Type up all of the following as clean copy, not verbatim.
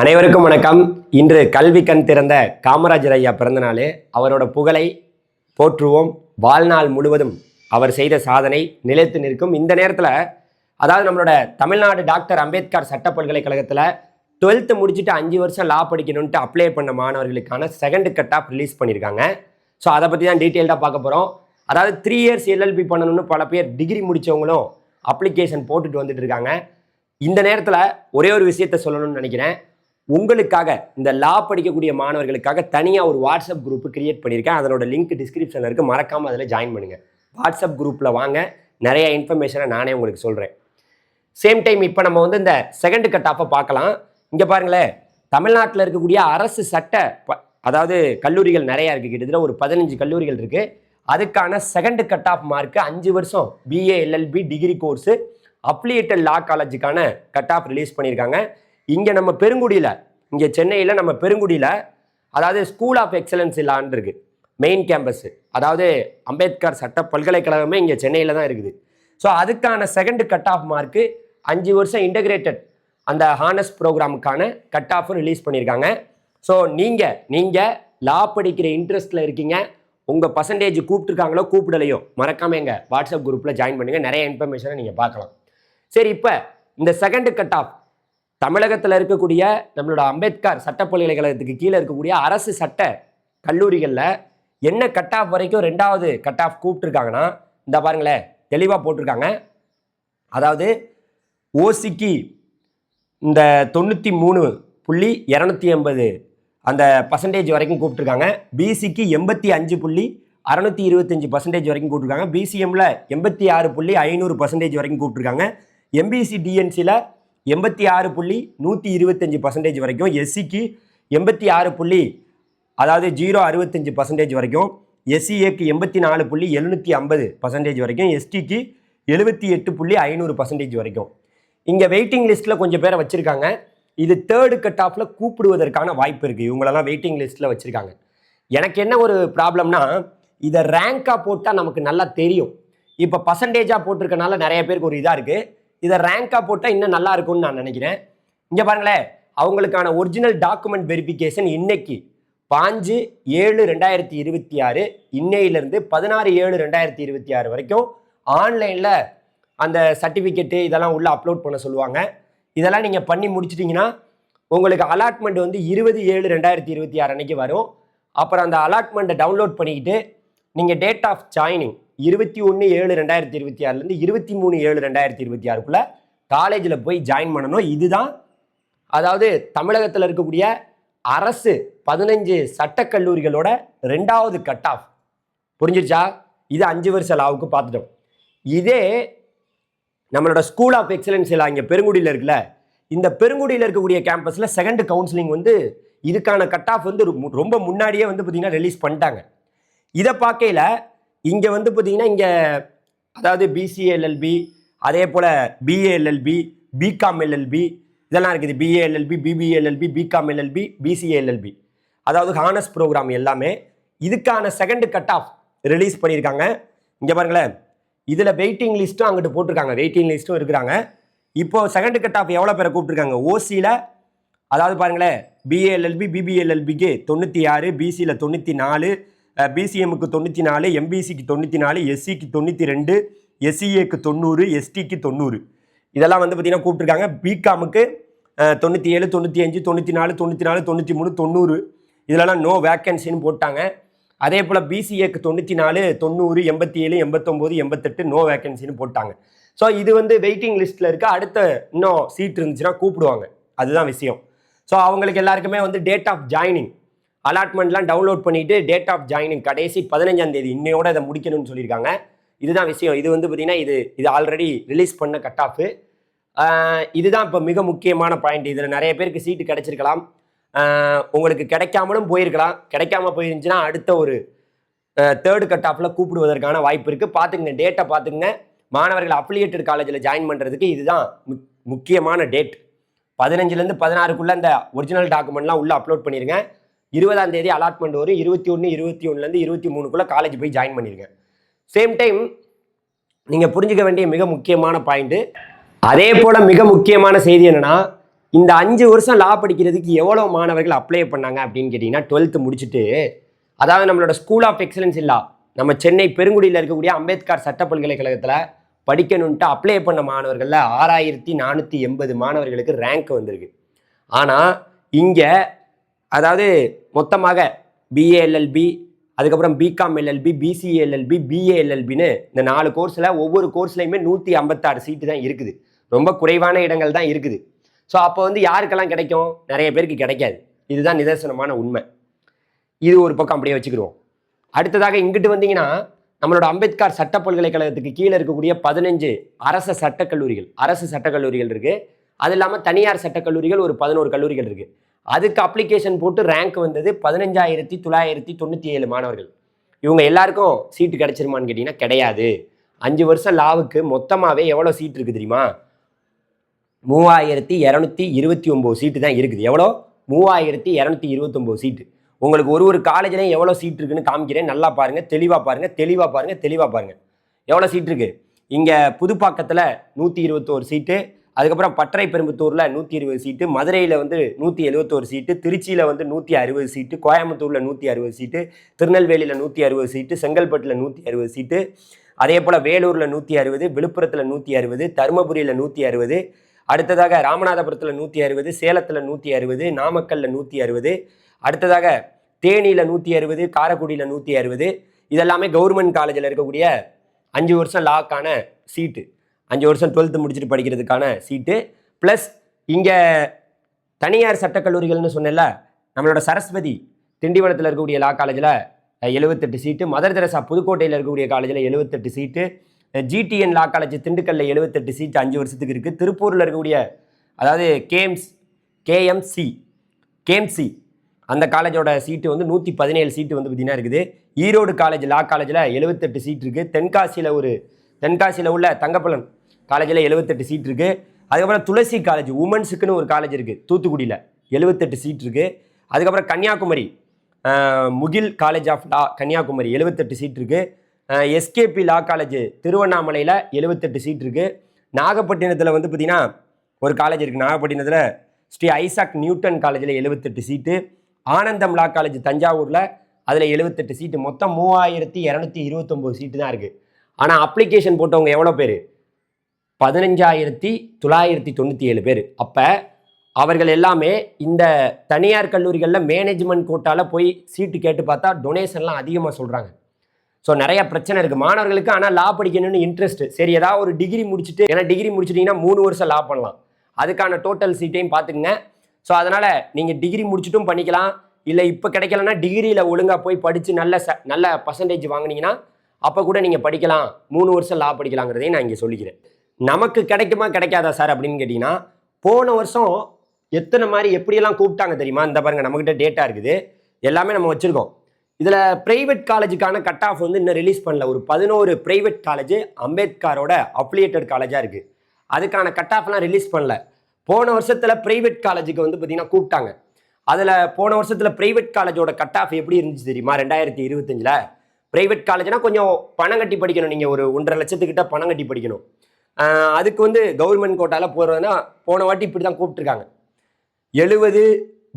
அனைவருக்கும் வணக்கம். இன்று கல்வி கண் திறந்த காமராஜர் ஐயா பிறந்த நாள். அவரோட புகழை போற்றுவோம். வாழ்நாள் முழுவதும் அவர் செய்த சாதனை நிலைத்து நிற்கும். இந்த நேரத்தில் அதாவது நம்மளோட தமிழ்நாடு டாக்டர் அம்பேத்கர் சட்ட பல்கலைக்கழகத்தில் 12th முடிச்சுட்டு 5 வருஷம் லா படிக்கணும்ட்டு அப்ளை பண்ண மாணவர்களுக்கான செகண்ட் கட் ஆஃப் ரிலீஸ் பண்ணியிருக்காங்க. ஸோ அதை பற்றி தான் டீட்டெயில்டாக பார்க்க போகிறோம். அதாவது 3 years LLB பண்ணணும்னு பல பேர் டிகிரி முடித்தவங்களும் அப்ளிகேஷன் போட்டுட்டு வந்துட்டு இருக்காங்க. இந்த நேரத்தில் ஒரே ஒரு விஷயத்த சொல்லணும்னு நினைக்கிறேன். உங்களுக்காக இந்த லா படிக்கக்கூடிய மாணவர்களுக்காக தனியாக ஒரு வாட்ஸ்அப் குரூப் கிரியேட் பண்ணியிருக்கேன். அதனோட லிங்க் டிஸ்கிரிப்ஷனில் இருக்குது. மறக்காமல் அதில் ஜாயின் பண்ணுங்கள். வாட்ஸ்அப் குரூப்பில் வாங்க, நிறைய இன்ஃபர்மேஷனை நானே உங்களுக்கு சொல்கிறேன். சேம் டைம் இப்போ நம்ம வந்து இந்த செகண்ட் கட் ஆஃபை பார்க்கலாம். இங்கே பாருங்களேன், தமிழ்நாட்டில் இருக்கக்கூடிய அரசு சட்ட அதாவது கல்லூரிகள் நிறையா இருக்குது. கிட்டத்தட்ட ஒரு 15 கல்லூரிகள் இருக்குது. அதுக்கான செகண்ட் கட் ஆஃப் மார்க்கு 5 வருஷம் BA LLB degree course affiliated law காலேஜுக்கான கட் ஆஃப் ரிலீஸ் பண்ணியிருக்காங்க. இங்கே நம்ம பெருங்குடியில், இங்கே சென்னையில் நம்ம பெருங்குடியில் அதாவது ஸ்கூல் ஆஃப் எக்ஸலன்ஸ் லான்னு இருக்குது, மெயின் கேம்பஸ். அதாவது அம்பேத்கர் சட்ட பல்கலைக்கழகமே இங்கே சென்னையில் தான் இருக்குது. ஸோ அதுக்கான செகண்ட் கட் ஆஃப் மார்க்கு 5 வருஷம் இன்டகிரேட்டட் அந்த ஹானர்ஸ் ப்ரோக்ராமுக்கான கட் ஆஃபும் ரிலீஸ் பண்ணியிருக்காங்க. ஸோ நீங்கள் லா படிக்கிற இன்ட்ரெஸ்ட்டில் இருக்கீங்க, உங்கள் பர்சன்டேஜ் கூப்பிட்டுருக்காங்களோ கூப்பிடலையோ மறக்காமல் எங்கள் வாட்ஸ்அப் குரூப்பில் ஜாயின் பண்ணுங்கள். நிறைய இன்ஃபர்மேஷனை நீங்கள் பார்க்கலாம். சரி, இப்போ இந்த செகண்ட் கட் ஆஃப் தமிழகத்தில் இருக்கக்கூடிய நம்மளோட அம்பேத்கர் சட்ட பல்கலைக்கழகத்துக்கு கீழே இருக்கக்கூடிய அரசு சட்ட கல்லூரிகளில் என்ன கட் ஆஃப் வரைக்கும் 2வது கட் ஆஃப் கூப்பிட்டுருக்காங்கன்னா இந்த பாருங்களேன், தெளிவாக போட்டிருக்காங்க. அதாவது ஓசிக்கு இந்த 93.280 அந்த பர்சன்டேஜ் வரைக்கும் கூப்பிட்டுருக்காங்க. பிசிக்கு 85.625% வரைக்கும் கூப்பிட்டுருக்காங்க. பிசிஎம்மில் 86.500% வரைக்கும் கூப்பிட்டுருக்காங்க. எம்பிசி டிஎன்சியில் 86.125% வரைக்கும், எஸ்சிக்கு 86 அதாவது 0.65% வரைக்கும், எஸ்சிஏக்கு 84.750% வரைக்கும், எஸ்டிக்கு 78.500% வரைக்கும். இங்கே வெயிட்டிங் லிஸ்ட்டில் கொஞ்சம் பேரை வச்சுருக்காங்க. இது 3rd கட் ஆஃபில் கூப்பிடுவதற்கான வாய்ப்பு இருக்குது. இவங்களெல்லாம் வெயிட்டிங் லிஸ்ட்டில் வச்சுருக்காங்க. எனக்கு என்ன ஒரு ப்ராப்ளம்னா, இதை ரேங்காக போட்டால் நமக்கு நல்லா தெரியும். இப்போ பர்சன்டேஜாக போட்டிருக்கனால நிறைய பேருக்கு ஒரு இதாக இருக்குது. இதை ரேங்காக போட்டால் இன்னும் நல்லா இருக்கும்னு நான் நினைக்கிறேன். இங்கே பாருங்களேன், அவங்களுக்கான ஒரிஜினல் டாக்குமெண்ட் வெரிஃபிகேஷன் இன்னைக்கு 5/7/2026 இன்னையிலேருந்து 16/7/2026 வரைக்கும் ஆன்லைனில் அந்த சர்டிஃபிகேட்டு இதெல்லாம் உள்ளே அப்லோட் பண்ண சொல்லுவாங்க. இதெல்லாம் நீங்கள் பண்ணி முடிச்சிட்டிங்கன்னா உங்களுக்கு அலாட்மெண்ட் வந்து 20/7/2026 அன்னைக்கு வரும். அப்புறம் அந்த அலாட்மெண்ட்டை டவுன்லோட் பண்ணிக்கிட்டு நீங்கள் டேட் ஆஃப் ஜாயினிங் 21/7/2026 23/7/2026 காலேஜில் போய் ஜாயின் பண்ணணும். இதுதான் அதாவது தமிழகத்தில் இருக்கக்கூடிய அரசு 15 சட்டக்கல்லூரிகளோட 2வது கட் ஆஃப். புரிஞ்சிருச்சா? இது 5 வருஷ லாவுக்கு பார்த்துட்டோம். இதே நம்மளோட ஸ்கூல் ஆஃப் எக்ஸலன்ஸ் எல்லாம் இங்கே பெருங்குடியில் இருக்குல்ல, இந்த பெருங்குடியில் இருக்கக்கூடிய கேம்பஸில் செகண்ட் கவுன்சிலிங் வந்து இதுக்கான கட் ஆஃப் வந்து ரொம்ப முன்னாடியே வந்து பார்த்திங்கன்னா ரிலீஸ் பண்ணிட்டாங்க. இதை பார்க்கையில் இங்கே வந்து பார்த்திங்கன்னா இங்கே அதாவது BCA LLB, அதே போல் BA LLB, BCom LLB இதெல்லாம் இருக்குது. BA LLB, BBA LLB, BCom LLB, BCA LLB அதாவது ஹானர்ஸ் ப்ரோக்ராம் எல்லாமே இதுக்கான செகண்ட் கட் ஆஃப் ரிலீஸ் பண்ணியிருக்காங்க. இங்கே பாருங்களேன், இதில் வெயிட்டிங் லிஸ்ட்டும் அங்கிட்டு போட்டிருக்காங்க, வெயிட்டிங் லிஸ்ட்டும் இருக்கிறாங்க. இப்போது செகண்ட் கட் ஆஃப் எவ்வளோ பேரை கூப்பிட்டுருக்காங்க ஓசியில், அதாவது பாருங்களேன், BA LLB, BBA LLBக்கு 96, BCயில் 94, BCMக்கு 94, MBCக்கு 94, SCக்கு 92, SCAக்கு 90, STக்கு 90 இதெல்லாம் வந்து பார்த்தீங்கன்னா கூப்பிட்டுருக்காங்க. BComக்கு 97, 95, 94, 94, 93, 90 இதெல்லாம் நோ வேக்கன்சின்னு போட்டாங்க. அதே போல் BCAக்கு 94, 90, 87, 89, 88 நோ வேக்கன்சின்னு போட்டாங்க. ஸோ இது வந்து வெயிட்டிங் லிஸ்ட்டில் இருக்க. அடுத்த இன்னும் சீட் இருந்துச்சுன்னா கூப்பிடுவாங்க, அதுதான் விஷயம். ஸோ அவங்களுக்கு எல்லாருக்குமே வந்து டேட் ஆஃப் ஜாயினிங் அலாட்மெண்ட்லாம் டவுன்லோட் பண்ணிவிட்டு டேட் ஆஃப் ஜாயினிங் கடைசி 15ஆம் தேதி இன்னையோட இதை முடிக்கணும்னு சொல்லியிருக்காங்க. இதுதான் விஷயம். இது வந்து பார்த்திங்கன்னா இது ஆல்ரெடி ரிலீஸ் பண்ண கட் ஆஃபு. இதுதான் இப்போ மிக முக்கியமான பாயிண்ட். இதில் நிறைய பேருக்கு சீட்டு கிடைச்சிருக்கலாம், உங்களுக்கு கிடைக்காமலும் போயிருக்கலாம். கிடைக்காம போயிருந்துச்சுன்னா அடுத்த ஒரு 3rd கட் ஆஃபில் கூப்பிடுவதற்கான வாய்ப்பு இருக்குது. பார்த்துக்குங்க, டேட்டை பார்த்துக்குங்க. மாணவர்கள் அப்ளியேட்டட் காலேஜில் ஜாயின் பண்ணுறதுக்கு இதுதான் முக்கியமான டேட். 15லேருந்து 16க்குள்ளே இந்த ஒரிஜினல் டாக்குமெண்ட்லாம் உள்ளே அப்லோட் பண்ணிடுங்க. 20ஆம் தேதி அலாட்மெண்ட் வரும். 21/21லேருந்து 23க்குள்ளே காலேஜ் போய் ஜாயின் பண்ணிடுங்க. சேம் டைம் நீங்கள் புரிஞ்சுக்க வேண்டிய மிக முக்கியமான பாயிண்ட்டு, அதே போல் மிக முக்கியமான செய்தி என்னென்னா, இந்த 5 வருஷம் லா படிக்கிறதுக்கு எவ்வளோ மாணவர்கள் அப்ளை பண்ணாங்க அப்படின்னு கேட்டிங்கன்னா 12th முடிச்சுட்டு, அதாவது நம்மளோட ஸ்கூல் ஆஃப் எக்ஸலன்ஸ் இல்லா நம்ம சென்னை பெருங்குடியில் இருக்கக்கூடிய அம்பேத்கர் சட்ட பல்கலைக்கழகத்தில் படிக்கணுன்ட்டு அப்ளை பண்ண மாணவர்களில் 6480 மாணவர்களுக்கு ரேங்க் வந்திருக்கு. ஆனால் இங்கே அதாவது மொத்தமாக பிஏஎல்எல்பி, அதுக்கப்புறம் BCom LLB, BCA LLB, BA எல்எல்பின்னு இந்த 4 கோர்ஸில் ஒவ்வொரு கோர்ஸ்லையுமே 156 சீட்டு தான் இருக்குது. ரொம்ப குறைவான இடங்கள் தான் இருக்குது. ஸோ அப்போ வந்து யாருக்கெல்லாம் கிடைக்கும்? நிறைய பேருக்கு கிடைக்காது. இதுதான் நிதர்சனமான உண்மை. இது ஒரு பக்கம் அப்படியே வச்சுக்கிடுவோம். அடுத்ததாக இங்கிட்டு வந்தீங்கன்னா நம்மளோட அம்பேத்கர் சட்ட பல்கலைக்கழகத்துக்கு கீழே இருக்கக்கூடிய 15 அரசு சட்டக்கல்லூரிகள் இருக்கு. அது இல்லாமல் தனியார் சட்டக்கல்லூரிகள் ஒரு 11 கல்லூரிகள் இருக்கு. அதுக்கு அப்ளிகேஷன் போட்டு ரேங்க் வந்தது 15,997 மாணவர்கள். இவங்க எல்லாருக்கும் சீட்டு கிடைச்சிருமான்னு கேட்டிங்கன்னா கிடையாது. 5 வருஷம் லாவுக்கு மொத்தமாகவே எவ்வளோ சீட் இருக்குது தெரியுமா? 3229 சீட்டு தான் இருக்குது. எவ்வளோ? 3229 சீட்டு. உங்களுக்கு ஒரு காலேஜ்லையும் எவ்வளோ சீட் இருக்குன்னு காமிக்கிறேன். நல்லா பாருங்கள், தெளிவாக பாருங்கள். எவ்வளோ சீட் இருக்குது? இங்கே புதுப்பாக்கத்தில் 121 சீட்டு, அதுக்கப்புறம் பட்டறை பெரும்புத்தூரில் 120 சீட்டு, மதுரையில் வந்து 171 சீட்டு, திருச்சியில் வந்து 160 சீட்டு, கோயம்புத்தூரில் 160 சீட்டு, திருநெல்வேலியில் 160 சீட்டு, செங்கல்பட்டில் 160 சீட்டு, அதே போல் வேலூரில் 160, விழுப்புரத்தில் 160, தருமபுரியில் 160, அடுத்ததாக ராமநாதபுரத்தில் 160, சேலத்தில் 160, நாமக்கல்லில் 160, அடுத்ததாக தேனியில் 160, காரைக்குடியில் 160. இதெல்லாமே கவர்மெண்ட் காலேஜில் இருக்கக்கூடிய 5 வருஷம் லாக்கான சீட்டு. 5 வருஷம் 12th முடிச்சுட்டு படிக்கிறதுக்கான சீட்டு. ப்ளஸ் இங்கே தனியார் சட்டக்கல்லூரிகள்னு சொன்னேன்ல, நம்மளோட சரஸ்வதி திண்டிவனத்தில் இருக்கக்கூடிய லா காலேஜில் 78 சீட்டு, மதர் தெரசா புதுக்கோட்டையில் இருக்கக்கூடிய காலேஜில் 78 சீட்டு, ஜிடிஎன் லா காலேஜ் திண்டுக்கல்ல 78 சீட்டு 5 வருஷத்துக்கு இருக்குது. திருப்பூரில் இருக்கக்கூடிய அதாவது கேஎம்சி அந்த காலேஜோட சீட்டு வந்து 117 சீட்டு வந்து பார்த்தீங்கன்னா இருக்குது. ஈரோடு காலேஜ் லா காலேஜில் 78 சீட் இருக்குது. தென்காசியில் உள்ள தங்கப்பழம் காலேஜில் 78 சீட் இருக்குது. அதுக்கப்புறம் துளசி காலேஜ் உமன்ஸுக்குன்னு ஒரு காலேஜ் இருக்குது தூத்துக்குடியில், 78 சீட் இருக்குது. அதுக்கப்புறம் Kanyakumari Mugil college of law Kanyakumari 78 seat இருக்குது. எஸ்கேபி லா காலேஜ் திருவண்ணாமலையில் 78 சீட் இருக்குது. நாகப்பட்டினத்தில் வந்து பார்த்திங்கன்னா ஒரு காலேஜ் இருக்குது. நாகப்பட்டினத்தில் ஸ்ரீ ஐசாக் நியூட்டன் காலேஜில் 78 சீட்டு, ஆனந்தம் லா காலேஜ் தஞ்சாவூரில் அதில் 78 சீட்டு, மொத்தம் 3229 சீட்டு தான் இருக்குது. ஆனால் அப்ளிகேஷன் போட்டவங்க எவ்வளோ பேர்? 15,997 பேர். அப்போ அவர்கள் எல்லாமே இந்த தனியார் கல்லூரிகளில் மேனேஜ்மெண்ட் கோட்டாவில் போய் சீட்டு கேட்டு பார்த்தா டொனேஷன்லாம் அதிகமாக சொல்கிறாங்க. ஸோ நிறைய பிரச்சனை இருக்குது மாணவர்களுக்கு. ஆனால் லா படிக்கணும்னு இன்ட்ரெஸ்ட், சரி ஏதாவது ஒரு டிகிரி முடிச்சுட்டு, ஏன்னா டிகிரி முடிச்சிட்டிங்கன்னா 3 வருஷம் லா பண்ணலாம், அதுக்கான டோட்டல் சீட்டையும் பார்த்துக்குங்க. ஸோ அதனால் நீங்கள் டிகிரி முடிச்சுட்டும் பண்ணிக்கலாம், இல்லை இப்போ கிடைக்கலன்னா டிகிரியில் ஒழுங்காக போய் படித்து நல்ல பர்சன்டேஜ் வாங்கினீங்கன்னா அப்போ கூட நீங்கள் படிக்கலாம், 3 வருஷம் லா படிக்கலாங்கிறதையும் நான் இங்கே சொல்லிக்கிறேன். நமக்கு கிடைக்குமா கிடைக்காதா சார் அப்படின்னு கேட்டிங்கன்னா, போன வருஷம் எத்தனை மாதிரி எப்படியெல்லாம் கூப்பிட்டாங்க தெரியுமா? இந்த பாருங்கள், நம்மக்கிட்ட டேட்டா இருக்குது, எல்லாமே நம்ம வச்சுருக்கோம். இதில் ப்ரைவேட் காலேஜுக்கான கட் ஆஃப் வந்து இன்னும் ரிலீஸ் பண்ணல. ஒரு 11 ப்ரைவேட் காலேஜ் அம்பேத்கரோட அஃபிலியேட்டட் காலேஜாக இருக்குது. அதுக்கான கட் ஆஃப்லாம் ரிலீஸ் பண்ணல. போன வருஷத்தில் ப்ரைவேட் காலேஜுக்கு வந்து பார்த்தீங்கன்னா கூப்பிட்டாங்க. அதில் போன வருஷத்தில் ப்ரைவேட் காலேஜோட கட் ஆஃப் எப்படி இருந்துச்சு தெரியுமா? 2025 ப்ரைவேட் காலேஜ்னால் கொஞ்சம் பணம் கட்டி படிக்கணும், நீங்கள் ஒரு 1.5 லட்சத்துக்கிட்ட பணம் கட்டி படிக்கணும். அதுக்கு வந்து கவர்மெண்ட் கோட்டாவில் போகிறதுனா போன வாட்டி இப்படி தான் கூப்பிட்டுருக்காங்க. 70,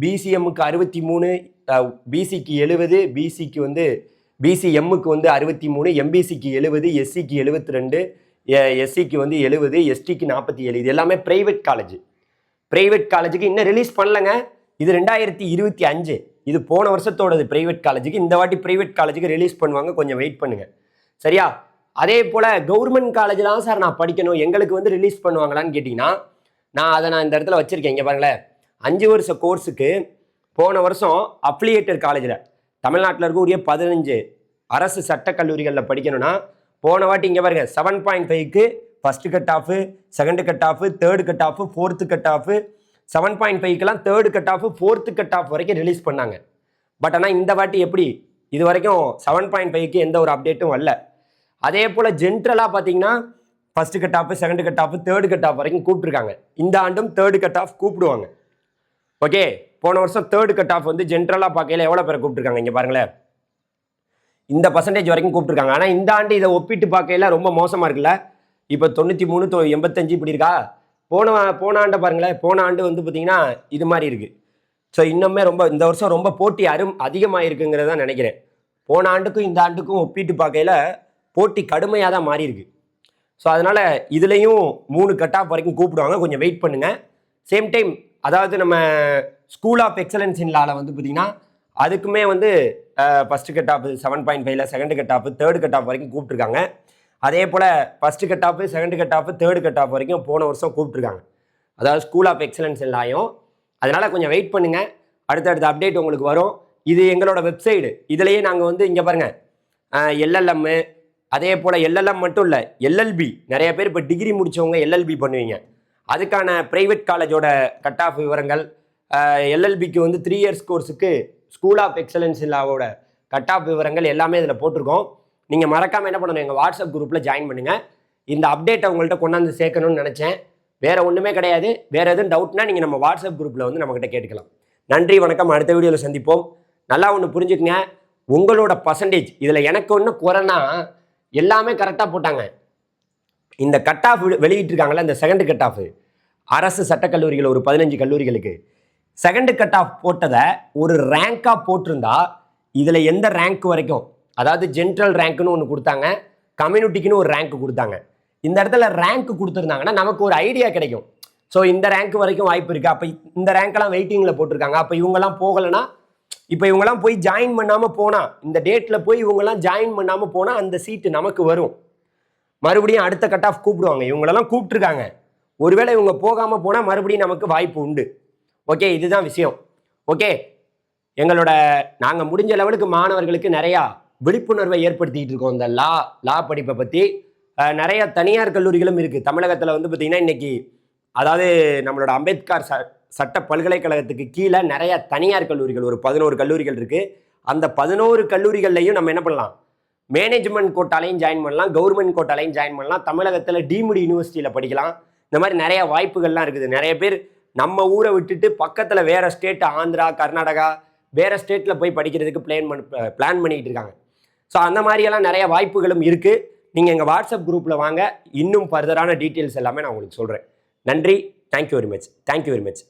பிசிஎம்முக்கு 63, பிசிக்கு 70, பிசிக்கு வந்து பிசிஎம்முக்கு வந்து 63, எம்பிசிக்கு 70, எஸ்சிக்கு 72, எஸ்சிக்கு வந்து 70, எஸ்டிக்கு 47. இது எல்லாமே ப்ரைவேட் காலேஜ். ப்ரைவேட் காலேஜுக்கு இன்னும் ரிலீஸ் பண்ணலங்க. இது 2025. இது போன வருஷத்தோடது ப்ரைவேட் காலேஜுக்கு. இந்த வாட்டி ப்ரைவேட் காலேஜுக்கு ரிலீஸ் பண்ணுவாங்க, கொஞ்சம் வெயிட் பண்ணுங்க சரியா? அதே போல் கவர்மெண்ட் காலேஜ் தான் சார் நான் படிக்கணும், எங்களுக்கு வந்து ரிலீஸ் பண்ணுவாங்களான்னு கேட்டிங்கன்னா, நான் இந்த இடத்துல வச்சுருக்கேன். இங்கே பாருங்களேன், 5 வருஷ கோர்ஸுக்கு போன வருஷம் அஃபிலியேட்டட் காலேஜில் தமிழ்நாட்டில் இருக்கக்கூடிய 15 அரசு சட்டக்கல்லூரிகளில் படிக்கணும்னா போன வாட்டி இங்கே பாருங்கள் 7.5க்கு first cut off, second cut off, third cut off, fourth cut off, 7.5க்கெல்லாம் third cut off, fourth cut off வரைக்கும் ரிலீஸ் பண்ணாங்க. பட் ஆனால் இந்த வாட்டி எப்படி? இது வரைக்கும் 7.5க்கு எந்த ஒரு அப்டேட்டும் வரல. அதே போல் ஜென்ரலாக பார்த்தீங்கன்னா first cut off, second cut off, third cut off வரைக்கும் கூப்பிட்ருக்காங்க. இந்த ஆண்டும் தேர்டு கட் ஆஃப் கூப்பிடுவாங்க. ஓகே, போன வருஷம் தேர்டு கட் ஆஃப் வந்து ஜென்ரலாக பார்க்கையில் எவ்வளோ பேரை கூப்பிட்ருக்காங்க இங்கே பாருங்களேன், இந்த பர்சன்டேஜ் வரைக்கும் கூப்பிட்ருக்காங்க. ஆனால் இந்த ஆண்டு இதை ஒப்பிட்டு பார்க்கையில் ரொம்ப மோசமாக இருக்குல்ல. இப்போ 93, 85 இப்படி இருக்கா? போன ஆண்டை பாருங்களேன், போன ஆண்டு வந்து பார்த்தீங்கன்னா இது மாதிரி இருக்குது. ஸோ இன்னுமே ரொம்ப இந்த வருஷம் ரொம்ப போட்டி அதிகமாக இருக்குங்கிறத நினைக்கிறேன். போன ஆண்டுக்கும் இந்த ஆண்டுக்கும் ஒப்பிட்டு பார்க்கையில் போட்டி கடுமையாக தான் மாறி இருக்கு. ஸோ அதனால் இதுலேயும் 3 கட் ஆஃப் வரைக்கும் கூப்பிடுவாங்க, கொஞ்சம் வெயிட் பண்ணுங்கள். சேம் டைம் அதாவது நம்ம ஸ்கூல் ஆஃப் எக்ஸலன்ஸ் இன் லாவில் வந்து பார்த்தீங்கன்னா அதுக்குமே வந்து ஃபஸ்ட்டு கட் ஆஃப் 7.5ல், second cut off, third cut off வரைக்கும் கூப்பிட்ருக்காங்க. அதே போல் first cut off, second cut off, third cut off வரைக்கும் போன வருஷம் கூப்பிட்ருக்காங்க, அதாவது ஸ்கூல் ஆஃப் எக்ஸலன்ஸ் இன் லாயும். அதனால் கொஞ்சம் வெயிட் பண்ணுங்கள், அடுத்தடுத்த அப்டேட் உங்களுக்கு வரும். இது எங்களோட வெப்சைடு. இதுலேயே நாங்கள் வந்து இங்கே பாருங்கள், எல்எல்எம், அதே போல் எல்எல்எம் மட்டும் இல்லை, எல்எல்பி. நிறைய பேர் இப்போ டிகிரி முடித்தவங்க எல்எல்பி பண்ணுவீங்க, அதுக்கான ப்ரைவேட் காலேஜோட கட் ஆஃப் விவரங்கள், எல்எல்பிக்கு வந்து 3 இயர்ஸ் கோர்ஸுக்கு ஸ்கூல் ஆஃப் எக்ஸலன்ஸ் லாவோட கட் ஆஃப் விவரங்கள் எல்லாமே இதில் போட்டிருக்கோம். நீங்கள் மறக்காமல் என்ன பண்ணணும், எங்கள் வாட்ஸ்அப் குரூப்பில் ஜாயின் பண்ணுங்கள். இந்த அப்டேட்டை உங்கள்கிட்ட கொண்டாந்து சேர்க்கணும்னு நினச்சேன், வேறு ஒன்றுமே கிடையாது. வேறு எதுவும் டவுட்னா நீங்கள் நம்ம வாட்ஸ்அப் குரூப்பில் வந்து நம்மகிட்ட கேட்டுக்கலாம். நன்றி, வணக்கம். அடுத்த வீடியோவில் சந்திப்போம். நல்லா ஒன்று புரிஞ்சுக்குங்க, உங்களோட பர்சன்டேஜ் இதில் எனக்கு ஒன்று குறைனா எல்லாமே கரெக்டாக போட்டாங்க. இந்த கட் ஆஃப் வெளியிட்டிருக்காங்களே, இந்த செகண்ட் கட் ஆஃப் அரசு சட்டக்கல்லூரிகள் ஒரு 15 கல்லூரிகளுக்கு செகண்ட் கட் ஆஃப் போட்டதை ஒரு ரேங்காக போட்டிருந்தா இதில் எந்த ரேங்க் வரைக்கும், அதாவது ஜென்ரல் ரேங்க்னு ஒன்று கொடுத்தாங்க, கம்யூனிட்டிக்குன்னு ஒரு ரேங்க் கொடுத்தாங்க. இந்த இடத்துல ரேங்க் கொடுத்துருந்தாங்கன்னா நமக்கு ஒரு ஐடியா கிடைக்கும். ஸோ இந்த ரேங்க் வரைக்கும் வாய்ப்பு இருக்குது, அப்போ இந்த ரேங்க்கெல்லாம் வெயிட்டிங்கில் போட்டிருக்காங்க, அப்போ இவங்கெல்லாம் போகலைன்னா, இப்போ இவங்கெல்லாம் போய் ஜாயின் பண்ணாமல் போனால், இந்த டேட்டில் போய் இவங்கெல்லாம் ஜாயின் பண்ணாமல் போனால் அந்த சீட்டு நமக்கு வரும். மறுபடியும் அடுத்த கட் ஆஃப் கூப்பிடுவாங்க, இவங்களெல்லாம் கூப்பிட்ருக்காங்க, ஒருவேளை இவங்க போகாமல் போனால் மறுபடியும் நமக்கு வாய்ப்பு உண்டு. ஓகே, இதுதான் விஷயம். ஓகே, நாங்கள் முடிஞ்ச லெவலுக்கு மாணவர்களுக்கு நிறையா விழிப்புணர்வை ஏற்படுத்திக்கிட்டு இருக்கோம். இந்த லா படிப்பை பற்றி நிறைய தனியார் கல்லூரிகளும் இருக்குது தமிழகத்தில். வந்து பார்த்திங்கன்னா இன்றைக்கி அதாவது நம்மளோட அம்பேத்கர் சட்ட பல்கலைக்கழகத்துக்கு கீழே நிறைய தனியார் கல்லூரிகள் ஒரு 11 கல்லூரிகள் இருக்குது. அந்த 11 கல்லூரிகள்லையும் நம்ம என்ன பண்ணலாம், மேனேஜ்மெண்ட் கோட்டாலையும் ஜாயின் பண்ணலாம், கவர்மெண்ட் கோட்டாலையும் ஜாயின் பண்ணலாம், தமிழகத்தில் டீம்டு யூனிவர்சிட்டியில் படிக்கலாம். இந்த மாதிரி நிறைய வாய்ப்புகள்லாம் இருக்குது. நிறைய பேர் நம்ம ஊரை விட்டுட்டு பக்கத்தில் வேறு ஸ்டேட், ஆந்திரா, கர்நாடகா, வேறு ஸ்டேட்டில் போய் படிக்கிறதுக்கு பிளான் பண்ணிகிட்டு இருக்காங்க. ஸோ அந்த மாதிரியெல்லாம் நிறைய வாய்ப்புகளும் இருக்குது. நீங்கள் எங்கள் வாட்ஸ்அப் குரூப்பில் வாங்க, இன்னும் ஃபர்தரான டீட்டெயில்ஸ் எல்லாமே நான் உங்களுக்கு சொல்கிறேன். நன்றி, தேங்க்யூ வெரி மச்.